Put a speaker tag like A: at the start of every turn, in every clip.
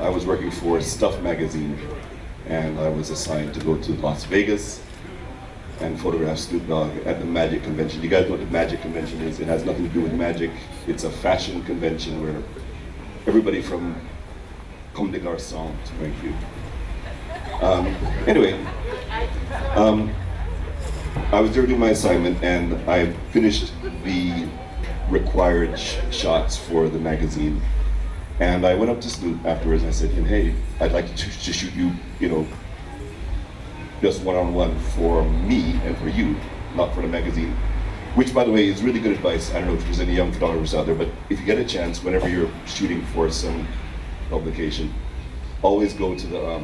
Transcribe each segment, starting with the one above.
A: I was working for Stuff magazine, and I was assigned to go to Las Vegas and photograph Snoop Dogg at the Magic Convention. You guys know what the Magic Convention is? It has nothing to do with magic. It's a fashion convention where everybody from Comme des Garçons, thank you. Anyway, I was there doing my assignment, and I finished the required shots for the magazine. And I went up to Snoop afterwards and I said, hey, I'd like to shoot you, just one-on-one for me and for you, not for the magazine. Which, by the way, is really good advice. I don't know if there's any young photographers out there, but if you get a chance, whenever you're shooting for some publication, always go to the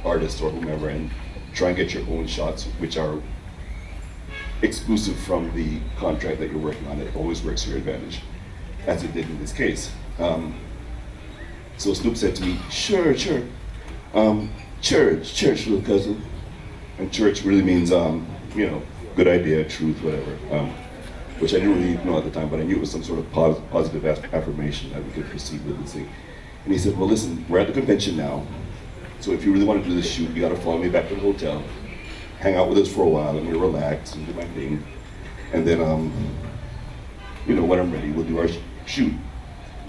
A: artist or whomever and try and get your own shots, which are exclusive from the contract that you're working on. It always works to your advantage, as it did in this case. So Snoop said to me, sure. Church, little cousin. And church really means, good idea, truth, whatever. Which I didn't really know at the time, but I knew it was some sort of positive affirmation that we could proceed with this thing. And he said, well, listen, we're at the convention now, so if you really want to do this shoot, you got to follow me back to the hotel, hang out with us for a while, and we'll relax and do my thing. And then, when I'm ready, we'll do our shoot.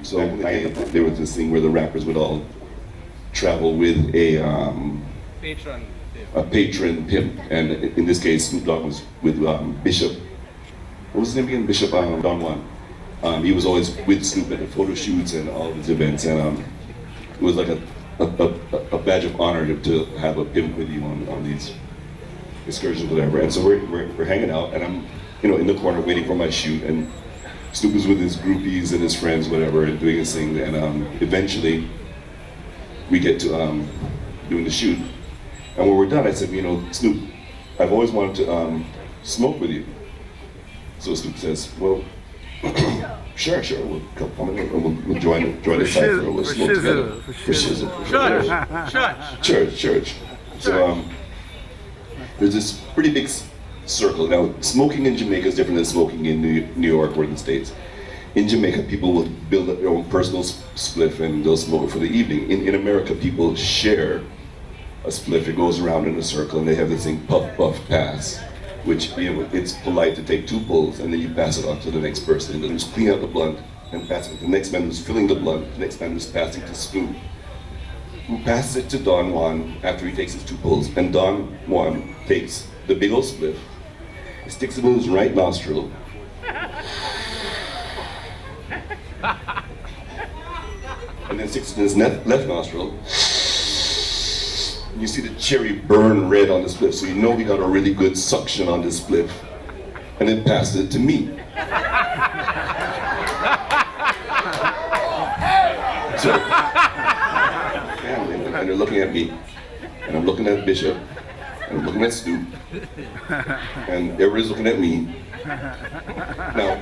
A: So there was this thing where the rappers would all travel with a patron pimp, and in this case, Snoop Dogg was with Bishop. What was his name again? Bishop Don Juan. He was always with Snoop at the photo shoots and all of his events, and it was like a badge of honor to have a pimp with you on these excursions, whatever. And so we're hanging out, and I'm in the corner waiting for my shoot, and Snoop was with his groupies and his friends, whatever, and doing his thing. And eventually, we get to doing the shoot. And when we're done, I said, Snoop, I've always wanted to smoke with you. So Snoop says, well, sure, we'll come in, we'll join the cypher, we'll smoke together. For shizzle. Church. So there's this pretty big circle. Now, smoking in Jamaica is different than smoking in New York or in the States. In Jamaica, people will build up their own personal spliff and they'll smoke it for the evening. In America, people share a spliff. It goes around in a circle, and they have this thing, puff, pass, which, it's polite to take 2 pulls, and then you pass it on to the next person. And then just clean out the blunt and pass it. The next man who's filling the blunt, the next man who's passing to Snoop, who passes it to Don Juan after he takes his 2 pulls. And Don Juan takes the big old spliff, sticks it in his right nostril, and then sticks it in his left nostril. You see the cherry burn red on the spliff, so you know he got a really good suction on this spliff, and then passes it to me. So, and they're looking at me, and I'm looking at Bishop, and I'm looking at Snoop, and everybody's looking at me. Now,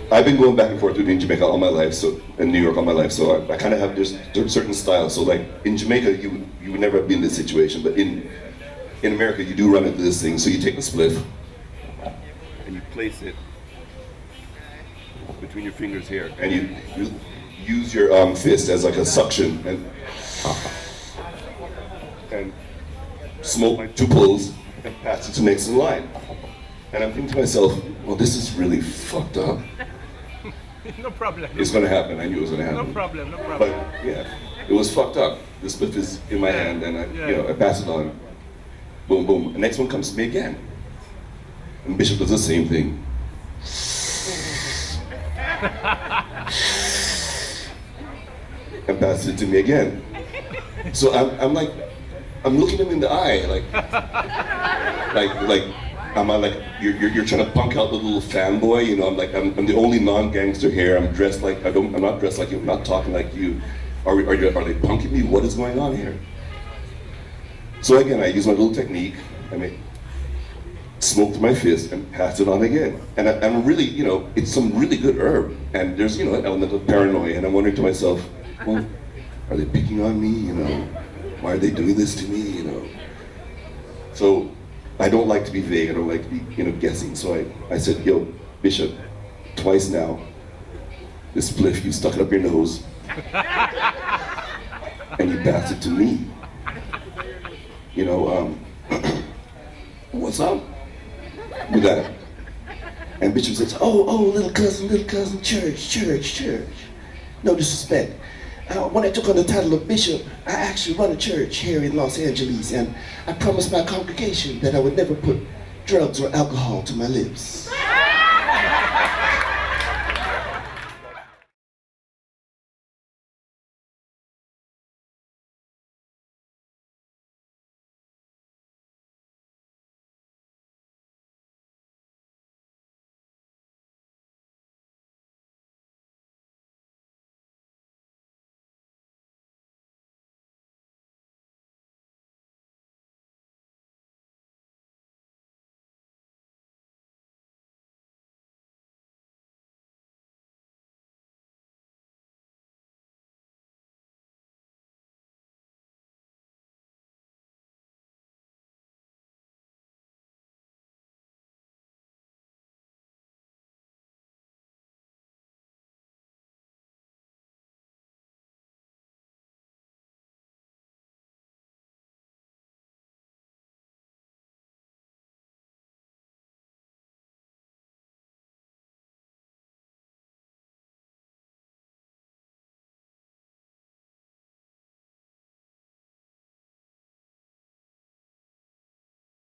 A: I've been going back and forth between Jamaica all my life, and New York all my life, so I kind of have this certain style. So like in Jamaica, you would never have been in this situation, but in America, you do run into this thing. So you take the spliff, and you place it between your fingers here, and you use your fist as like a suction, and smoke 2 pulls, and pass it to next in line. And I'm thinking to myself, well, this is really fucked up.
B: No problem.
A: It's gonna happen. I knew it was gonna happen.
B: No problem.
A: But yeah, it was fucked up. The spliff is in my hand, and I pass it on. Boom, boom. The next one comes to me again, and Bishop does the same thing. And passes it to me again. So I'm looking him in the eye, like. Am I like, you're trying to punk out the little fanboy, I'm the only non-gangster here, I'm not dressed like you, I'm not talking like you. Are they punking me? What is going on here? So again, I use my little technique, smoke to my fist and pass it on again. And I'm really, it's some really good herb, and there's, an element of paranoia, and I'm wondering to myself, well, are they picking on me, why are they doing this to me, So, I don't like to be vague, I don't like to be, guessing. So I said, yo, Bishop, twice now, this spliff, you stuck it up your nose. and he passed it to me. You know, what's up? We got it. And Bishop says, oh, little cousin, church. No disrespect. When I took on the title of bishop, I actually run a church here in Los Angeles, and I promised my congregation that I would never put drugs or alcohol to my lips.